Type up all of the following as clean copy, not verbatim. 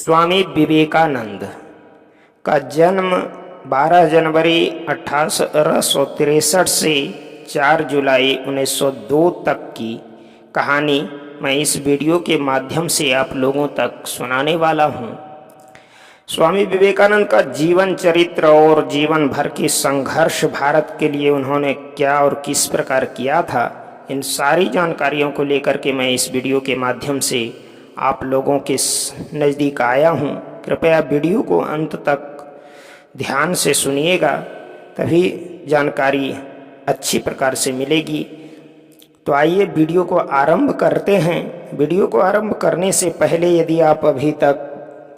स्वामी विवेकानंद का जन्म 12 जनवरी 1863 से 4 जुलाई 1902 तक की कहानी मैं इस वीडियो के माध्यम से आप लोगों तक सुनाने वाला हूँ। स्वामी विवेकानंद का जीवन चरित्र और जीवन भर की संघर्ष, भारत के लिए उन्होंने क्या और किस प्रकार किया था, इन सारी जानकारियों को लेकर के मैं इस वीडियो के माध्यम से आप लोगों के नज़दीक आया हूँ। कृपया वीडियो को अंत तक ध्यान से सुनिएगा, तभी जानकारी अच्छी प्रकार से मिलेगी। तो आइए वीडियो को आरंभ करते हैं। वीडियो को आरंभ करने से पहले यदि आप अभी तक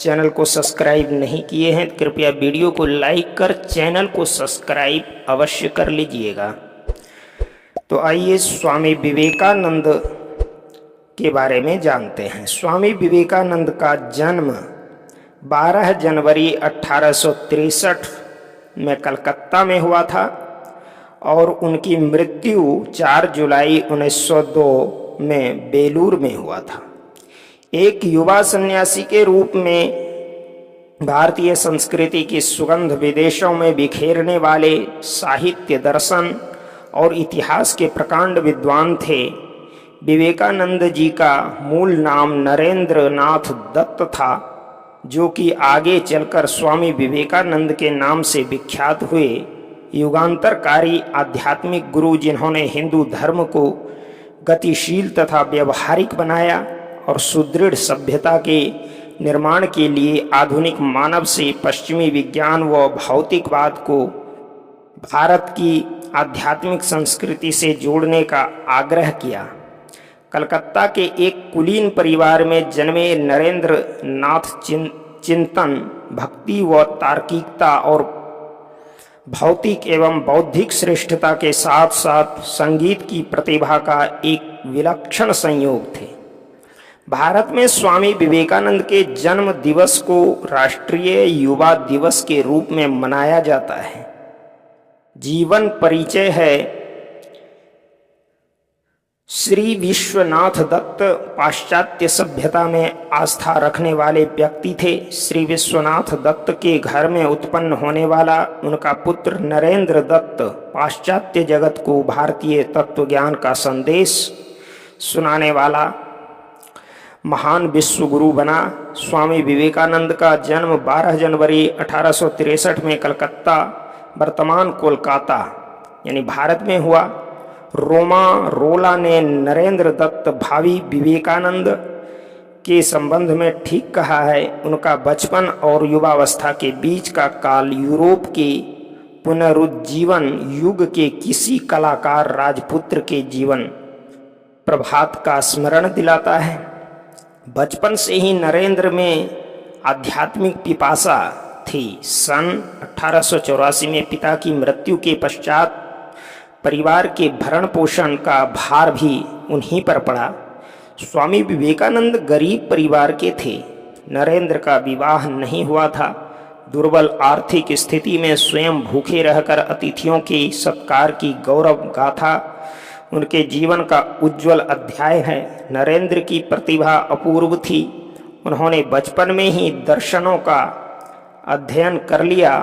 चैनल को सब्सक्राइब नहीं किए हैं तो कृपया वीडियो को लाइक कर चैनल को सब्सक्राइब अवश्य कर लीजिएगा। तो आइए स्वामी विवेकानंद के बारे में जानते हैं। स्वामी विवेकानंद का जन्म 12 जनवरी 1863 में कलकत्ता में हुआ था और उनकी मृत्यु 4 जुलाई 1902 में बेलूर में हुआ था। एक युवा सन्यासी के रूप में भारतीय संस्कृति की सुगंध विदेशों में बिखेरने वाले साहित्य, दर्शन और इतिहास के प्रकांड विद्वान थे। विवेकानंद जी का मूल नाम नरेंद्र नाथ दत्त था, जो कि आगे चलकर स्वामी विवेकानंद के नाम से विख्यात हुए। युगांतरकारी आध्यात्मिक गुरु जिन्होंने हिंदू धर्म को गतिशील तथा व्यवहारिक बनाया और सुदृढ़ सभ्यता के निर्माण के लिए आधुनिक मानव से पश्चिमी विज्ञान व भौतिकवाद को भारत की आध्यात्मिक संस्कृति से जोड़ने का आग्रह किया। कलकत्ता के एक कुलीन परिवार में जन्मे नरेंद्र नाथ चिंतन, भक्ति व तार्किकता और भौतिक एवं बौद्धिक श्रेष्ठता के साथ साथ संगीत की प्रतिभा का एक विलक्षण संयोग थे। भारत में स्वामी विवेकानंद के जन्म दिवस को राष्ट्रीय युवा दिवस के रूप में मनाया जाता है। जीवन परिचय है। श्री विश्वनाथ दत्त पाश्चात्य सभ्यता में आस्था रखने वाले व्यक्ति थे। श्री विश्वनाथ दत्त के घर में उत्पन्न होने वाला उनका पुत्र नरेंद्र दत्त पाश्चात्य जगत को भारतीय तत्वज्ञान का संदेश सुनाने वाला महान विश्वगुरु बना। स्वामी विवेकानंद का जन्म 12 जनवरी 1863 में कलकत्ता, वर्तमान कोलकाता यानी भारत में हुआ। रोमा रोला ने नरेंद्र दत्त भावी विवेकानंद के संबंध में ठीक कहा है, उनका बचपन और युवावस्था के बीच का काल यूरोप के पुनरुज्जीवन युग के किसी कलाकार राजपुत्र के जीवन प्रभात का स्मरण दिलाता है। बचपन से ही नरेंद्र में आध्यात्मिक पिपासा थी। सन 1884 में पिता की मृत्यु के पश्चात परिवार के भरण पोषण का भार भी उन्हीं पर पड़ा। स्वामी विवेकानंद गरीब परिवार के थे। नरेंद्र का विवाह नहीं हुआ था। दुर्बल आर्थिक स्थिति में स्वयं भूखे रहकर अतिथियों के सत्कार की गौरव गाथा उनके जीवन का उज्जवल अध्याय है। नरेंद्र की प्रतिभा अपूर्व थी। उन्होंने बचपन में ही दर्शनों का अध्ययन कर लिया।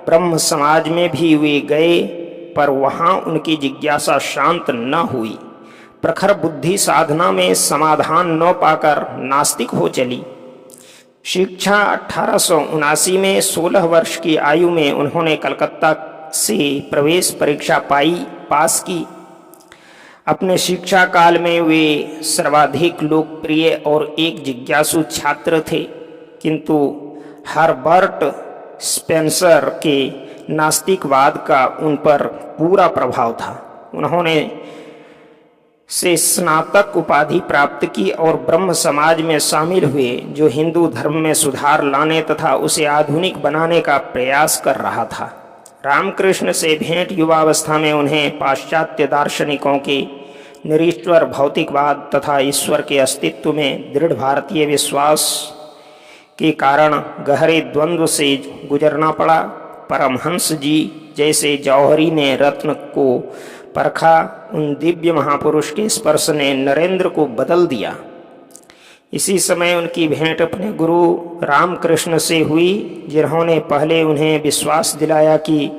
ब्रह्म समाज में भी वे गए, पर वहाँ उनकी जिज्ञासा शांत न हुई। प्रखर बुद्धि साधना में समाधान न पाकर नास्तिक हो चली। शिक्षा 1879 में 16 वर्ष की आयु में उन्होंने कलकत्ता से प्रवेश परीक्षा पास की। अपने शिक्षा काल में वे सर्वाधिक लोकप्रिय और एक जिज्ञासु छात्र थे, किंतु हर्बर्ट स्पेंसर के नास्तिकवाद का उन पर पूरा प्रभाव था। उन्होंने से स्नातक उपाधि प्राप्त की और ब्रह्म समाज में शामिल हुए, जो हिंदू धर्म में सुधार लाने तथा उसे आधुनिक बनाने का प्रयास कर रहा था। रामकृष्ण से भेंट युवावस्था में उन्हें पाश्चात्य दार्शनिकों के निरीश्वर भौतिकवाद तथा ईश्वर के अस्तित्व में दृढ़ भारतीय विश्वास के कारण गहरे द्वंद्व से गुजरना पड़ा। परमहंस जी जैसे जौहरी ने रत्न को परखा, उन दिव्य महापुरुष के स्पर्श ने नरेंद्र को बदल दिया। इसी समय उनकी भेंट अपने गुरु रामकृष्ण से हुई, जिन्होंने पहले उन्हें विश्वास दिलाया कि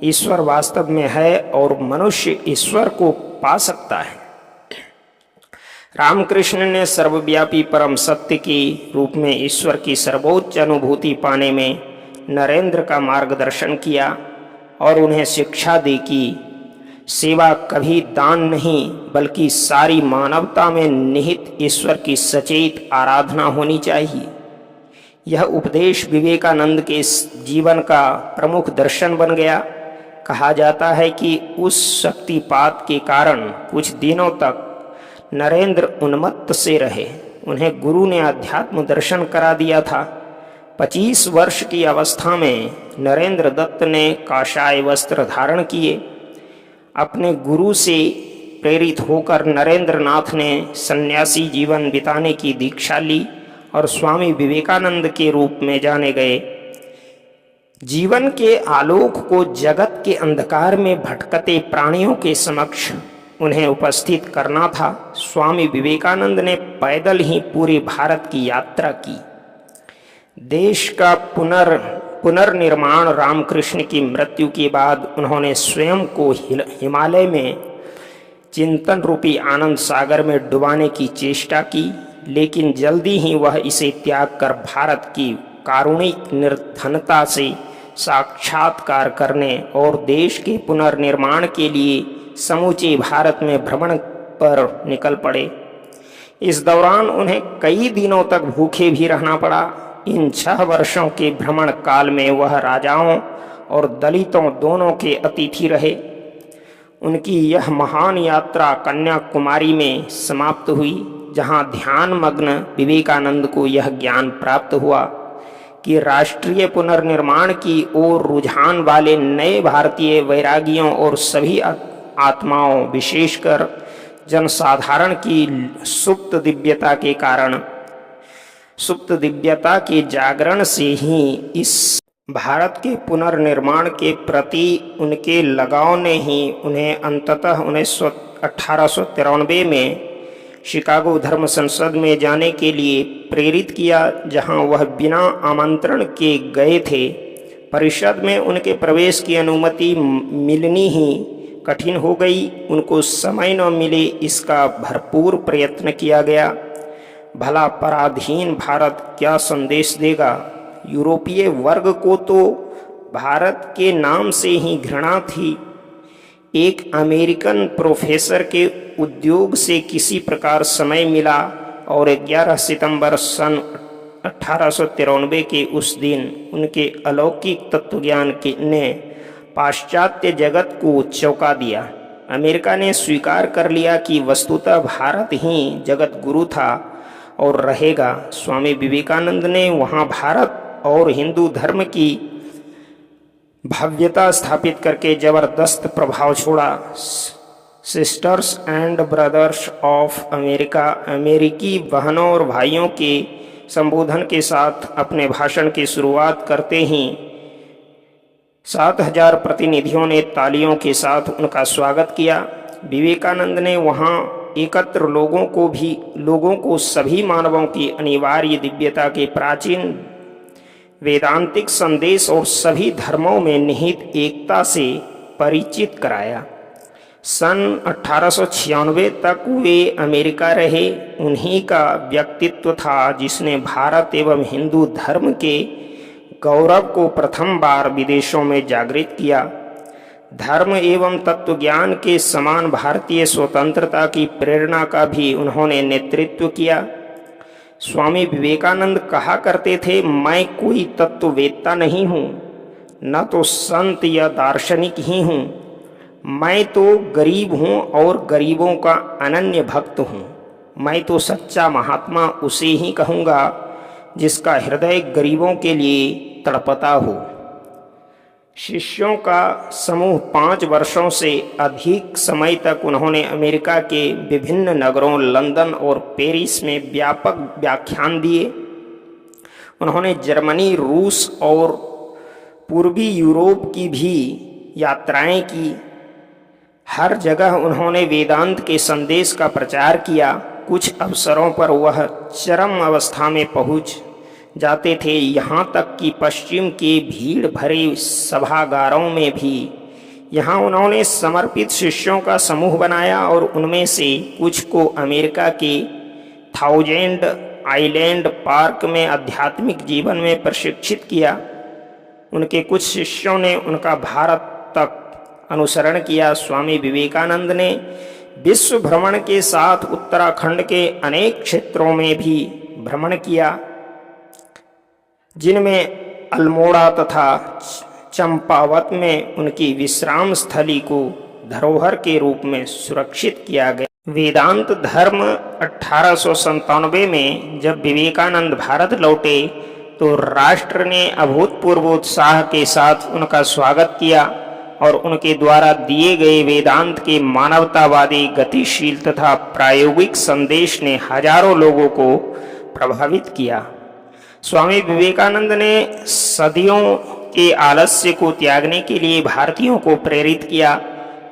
ईश्वर वास्तव में है और मनुष्य ईश्वर को पा सकता है। रामकृष्ण ने सर्वव्यापी परम सत्य की रूप में ईश्वर की सर्वोच्च अनुभूति पाने में नरेंद्र का मार्गदर्शन किया और उन्हें शिक्षा दी कि सेवा कभी दान नहीं बल्कि सारी मानवता में निहित ईश्वर की सचेत आराधना होनी चाहिए। यह उपदेश विवेकानंद के जीवन का प्रमुख दर्शन बन गया। कहा जाता है कि उस शक्तिपात के कारण कुछ दिनों तक नरेंद्र उन्मत्त से रहे। उन्हें गुरु ने अध्यात्म दर्शन करा दिया था। 25 वर्ष की अवस्था में नरेंद्र दत्त ने काषाय वस्त्र धारण किए। अपने गुरु से प्रेरित होकर नरेंद्र नाथ ने सन्यासी जीवन बिताने की दीक्षा ली और स्वामी विवेकानंद के रूप में जाने गए। जीवन के आलोक को जगत के अंधकार में भटकते प्राणियों के समक्ष उन्हें उपस्थित करना था। स्वामी विवेकानंद ने पैदल ही पूरे भारत की यात्रा की। देश का पुनर्निर्माण रामकृष्ण की मृत्यु के बाद उन्होंने स्वयं को हिमालय में चिंतन रूपी आनंद सागर में डुबाने की चेष्टा की, लेकिन जल्दी ही वह इसे त्याग कर भारत की कारुणिक निर्धनता से साक्षात्कार करने और देश के पुनर्निर्माण के लिए समूचे भारत में भ्रमण पर निकल पड़े। इस दौरान उन्हें कई दिनों तक भूखे भी रहना पड़ा। इन 6 वर्षों के भ्रमण काल में वह राजाओं और दलितों दोनों के अतिथि रहे। उनकी यह महान यात्रा कन्याकुमारी में समाप्त हुई, जहां ध्यान मग्न विवेकानंद को यह ज्ञान प्राप्त हुआ कि राष्ट्रीय पुनर्निर्माण की ओर रुझान वाले नए भारतीय वैरागियों और सभी आत्माओं, विशेषकर जनसाधारण की सुप्त दिव्यता के जागरण से ही इस भारत के पुनर्निर्माण के प्रति उनके लगाव ने ही उन्हें अंततः 1893 में शिकागो धर्म संसद में जाने के लिए प्रेरित किया, जहां वह बिना आमंत्रण के गए थे। परिषद में उनके प्रवेश की अनुमति मिलनी ही कठिन हो गई। उनको समय न मिले, इसका भरपूर प्रयत्न किया गया। भला पराधीन भारत क्या संदेश देगा? यूरोपीय वर्ग को तो भारत के नाम से ही घृणा थी। एक अमेरिकन प्रोफेसर के उद्योग से किसी प्रकार समय मिला और 11 सितंबर सन 1893 के उस दिन उनके अलौकिक तत्वज्ञान ने पाश्चात्य जगत को चौंका दिया। अमेरिका ने स्वीकार कर लिया कि वस्तुतः भारत ही जगत गुरु था और रहेगा। स्वामी विवेकानंद ने वहां भारत और हिंदू धर्म की भव्यता स्थापित करके जबरदस्त प्रभाव छोड़ा। Sisters and brothers of America, अमेरिकी बहनों और भाइयों के संबोधन के साथ अपने भाषण की शुरुआत करते ही 7000 प्रतिनिधियों ने तालियों के साथ उनका स्वागत किया। विवेकानंद ने वहां एकत्र लोगों को सभी मानवों की अनिवार्य दिव्यता के प्राचीन वेदांतिक संदेश और सभी धर्मों में निहित एकता से परिचित कराया। सन 1896 तक वे अमेरिका रहे। उन्हीं का व्यक्तित्व था जिसने भारत एवं हिंदू धर्म के गौरव को प्रथम बार विदेशों में जागृत किया। धर्म एवं तत्वज्ञान के समान भारतीय स्वतंत्रता की प्रेरणा का भी उन्होंने नेतृत्व किया। स्वामी विवेकानंद कहा करते थे, मैं कोई तत्ववेत्ता नहीं हूँ, न तो संत या दार्शनिक ही हूँ। मैं तो गरीब हूँ और गरीबों का अनन्य भक्त हूँ। मैं तो सच्चा महात्मा उसे ही कहूँगा जिसका हृदय गरीबों के लिए तड़पता हो। शिष्यों का समूह 5 वर्षों से अधिक समय तक उन्होंने अमेरिका के विभिन्न नगरों लंदन और पेरिस में व्यापक व्याख्यान दिए। उन्होंने जर्मनी, रूस और पूर्वी यूरोप की भी यात्राएं की। हर जगह उन्होंने वेदांत के संदेश का प्रचार किया। कुछ अवसरों पर वह चरम अवस्था में पहुंच जाते थे, यहाँ तक कि पश्चिम के भीड़ भरे सभागारों में भी। यहाँ उन्होंने समर्पित शिष्यों का समूह बनाया और उनमें से कुछ को अमेरिका के थाउजेंड आइलैंड पार्क में आध्यात्मिक जीवन में प्रशिक्षित किया। उनके कुछ शिष्यों ने उनका भारत तक अनुसरण किया। स्वामी विवेकानंद ने विश्व भ्रमण के साथ उत्तराखंड के अनेक क्षेत्रों में भी भ्रमण किया, जिनमें अल्मोड़ा तथा चंपावत में उनकी विश्राम स्थली को धरोहर के रूप में सुरक्षित किया गया। वेदांत धर्म 1897 में जब विवेकानंद भारत लौटे तो राष्ट्र ने अभूतपूर्व उत्साह के साथ उनका स्वागत किया और उनके द्वारा दिए गए वेदांत के मानवतावादी, गतिशील तथा प्रायोगिक संदेश ने हजारों लोगों को प्रभावित किया। स्वामी विवेकानंद ने सदियों के आलस्य को त्यागने के लिए भारतीयों को प्रेरित किया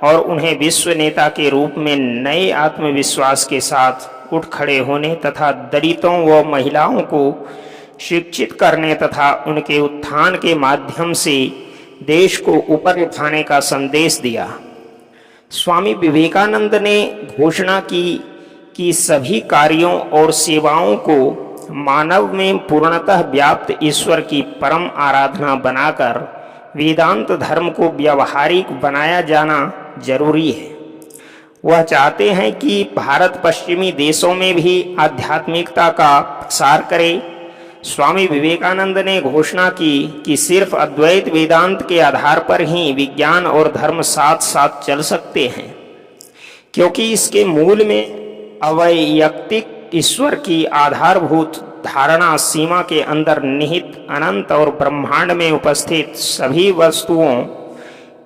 और उन्हें विश्व नेता के रूप में नए आत्मविश्वास के साथ उठ खड़े होने तथा दलितों व महिलाओं को शिक्षित करने तथा उनके उत्थान के माध्यम से देश को ऊपर उठाने का संदेश दिया। स्वामी विवेकानंद ने घोषणा की कि सभी कार्यों और सेवाओं को मानव में पूर्णतः व्याप्त ईश्वर की परम आराधना बनाकर वेदांत धर्म को व्यावहारिक बनाया जाना जरूरी है। वह चाहते हैं कि भारत पश्चिमी देशों में भी आध्यात्मिकता का प्रसार करे। स्वामी विवेकानंद ने घोषणा की कि सिर्फ अद्वैत वेदांत के आधार पर ही विज्ञान और धर्म साथ साथ चल सकते हैं, क्योंकि इसके मूल में अवैयक्तिक ईश्वर की आधारभूत धारणा सीमा के अंदर निहित अनंत और ब्रह्मांड में उपस्थित सभी वस्तुओं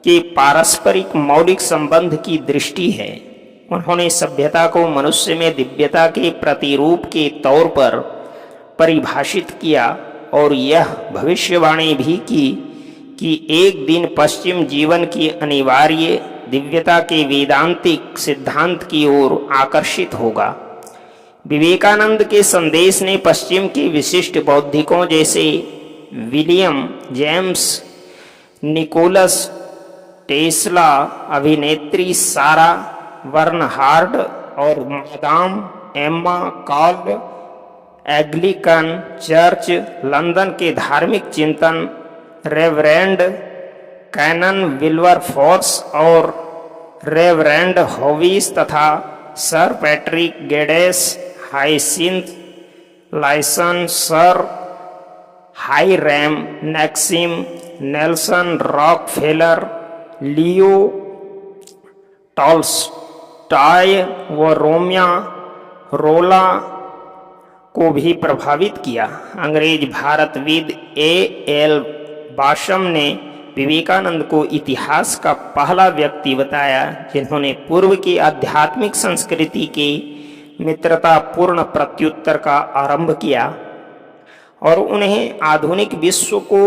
के पारस्परिक मौलिक संबंध की दृष्टि है। उन्होंने सभ्यता को मनुष्य में दिव्यता के प्रतिरूप के तौर पर परिभाषित किया और यह भविष्यवाणी भी की कि एक दिन पश्चिम जीवन की अनिवार्य दिव्यता के वेदांतिक सिद्धांत की ओर आकर्षित होगा। विवेकानंद के संदेश ने पश्चिम के विशिष्ट बौद्धिकों जैसे विलियम जेम्स, निकोलस टेस्ला, अभिनेत्री सारा बर्नहार्ड और madame Emma Karl, Anglican church London के धार्मिक चिंतन रेवरेंड कैनन विल्बरफोर्स और रेवरेंड हॉविस तथा Sir Patrick Geddes, Hyacinth Loyson, Sir Hiram Maxim, Nelson Rockefeller, Leo Tolstoy व रोमिया रोला को भी प्रभावित किया। अंग्रेज भारतविद A.L. बाशम ने विवेकानंद को इतिहास का पहला व्यक्ति बताया जिन्होंने पूर्व की आध्यात्मिक संस्कृति के मित्रतापूर्ण प्रत्युत्तर का आरंभ किया और उन्हें आधुनिक विश्व को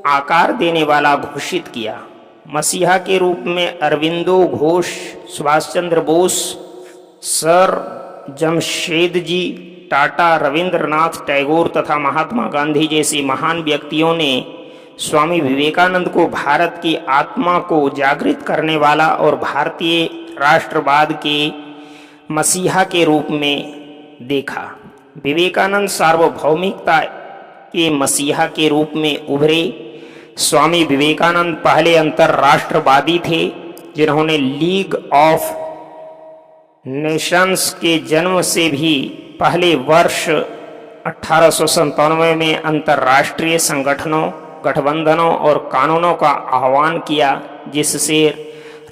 आकार देने वाला घोषित किया। मसीहा के रूप में अरविंदो घोष, सुभाष चंद्र बोस, सर जमशेदजी टाटा, रविंद्रनाथ टैगोर तथा महात्मा गांधी जैसी महान व्यक्तियों ने स्वामी विवेकानंद को भारत की आत्मा को जागृत करने वाला और भारतीय राष्ट्रवाद के मसीहा के रूप में देखा। विवेकानंद सार्वभौमिकता के मसीहा के रूप में उभरे। स्वामी विवेकानंद पहले अंतरराष्ट्रवादी थे जिन्होंने लीग ऑफ नेशंस के जन्म से भी पहले वर्ष 1897 में अंतर्राष्ट्रीय संगठनों, गठबंधनों और कानूनों का आह्वान किया जिससे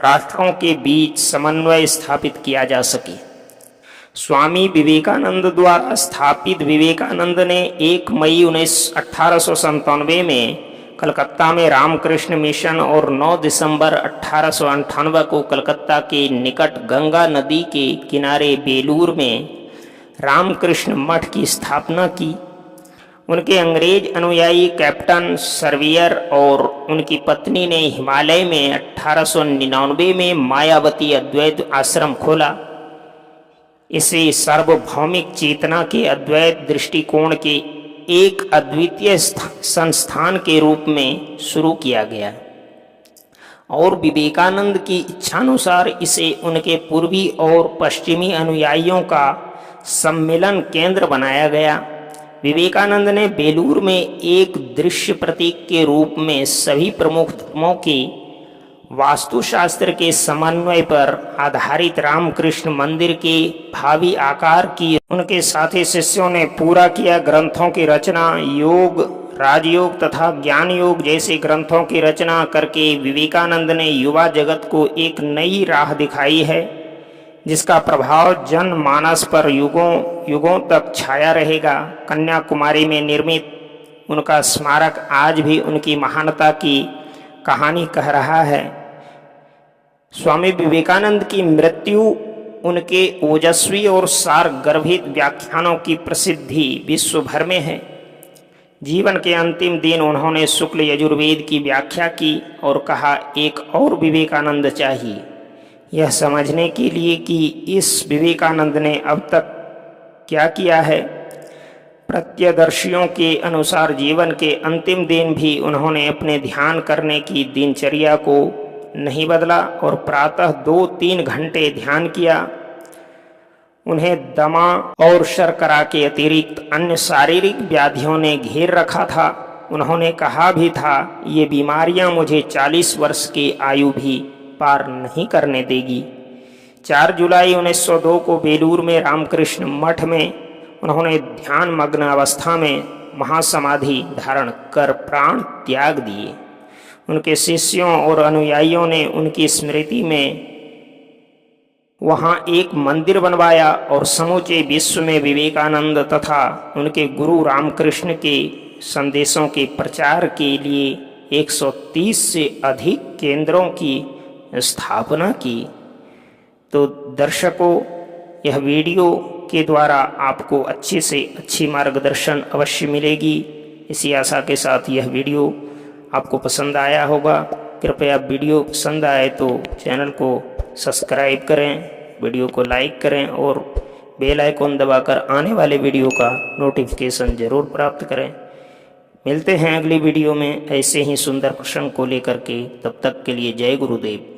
राष्ट्रों के बीच समन्वय स्थापित किया जा सके। स्वामी विवेकानंद द्वारा स्थापित विवेकानंद ने 1 मई 1897 में कलकत्ता में रामकृष्ण मिशन और 9 दिसंबर 1898 को कलकत्ता के निकट गंगा नदी के किनारे बेलूर में रामकृष्ण मठ की स्थापना की। उनके अंग्रेज अनुयायी कैप्टन सर्वियर और उनकी पत्नी ने हिमालय में 1899 में मायावती अद्वैत आश्रम खोला। इसे सार्वभौमिक चेतना के अद्वैत दृष्टिकोण के एक अद्वितीय संस्थान के रूप में शुरू किया गया और विवेकानंद की इच्छानुसार इसे उनके पूर्वी और पश्चिमी अनुयायियों का सम्मेलन केंद्र बनाया गया। विवेकानंद ने बेलूर में एक दृश्य प्रतीक के रूप में सभी प्रमुख धर्मों के वास्तुशास्त्र के समन्वय पर आधारित रामकृष्ण मंदिर के भावी आकार की उनके साथी शिष्यों ने पूरा किया। ग्रंथों की रचना, योग, राजयोग तथा ज्ञान योग जैसे ग्रंथों की रचना करके विवेकानंद ने युवा जगत को एक नई राह दिखाई है, जिसका प्रभाव जनमानस पर युगों युगों तक छाया रहेगा। कन्याकुमारी में निर्मित उनका स्मारक आज भी उनकी महानता की कहानी कह रहा है। स्वामी विवेकानंद की मृत्यु उनके ओजस्वी और सार गर्भित व्याख्यानों की प्रसिद्धि विश्व भर में है। जीवन के अंतिम दिन उन्होंने शुक्ल यजुर्वेद की व्याख्या की और कहा, एक और विवेकानंद चाहिए, यह समझने के लिए कि इस विवेकानंद ने अब तक क्या किया है। प्रत्यदर्शियों के अनुसार जीवन के अंतिम दिन भी उन्होंने अपने ध्यान करने की दिनचर्या को नहीं बदला और प्रातः 2-3 घंटे ध्यान किया। उन्हें दमा और शर्करा के अतिरिक्त अन्य शारीरिक व्याधियों ने घेर रखा था। उन्होंने कहा भी था, ये बीमारियां मुझे 40 वर्ष की आयु भी पार नहीं करने देगी। 4 जुलाई 1902 को बेलूर में रामकृष्ण मठ में उन्होंने ध्यान मग्न अवस्था में महासमाधि धारण कर प्राण त्याग दिए। उनके शिष्यों और अनुयायियों ने उनकी स्मृति में वहाँ एक मंदिर बनवाया और समूचे विश्व में विवेकानंद तथा उनके गुरु रामकृष्ण के संदेशों के प्रचार के लिए 130 से अधिक केंद्रों की स्थापना की। तो दर्शकों, यह वीडियो के द्वारा आपको अच्छे से अच्छी मार्गदर्शन अवश्य मिलेगी। इसी आशा के साथ यह वीडियो आपको पसंद आया होगा। कृपया वीडियो पसंद आए तो चैनल को सब्सक्राइब करें, वीडियो को लाइक करें और बेल आइकॉन दबाकर आने वाले वीडियो का नोटिफिकेशन जरूर प्राप्त करें। मिलते हैं अगली वीडियो में ऐसे ही सुंदर प्रसंग को लेकर के। तब तक के लिए जय गुरुदेव।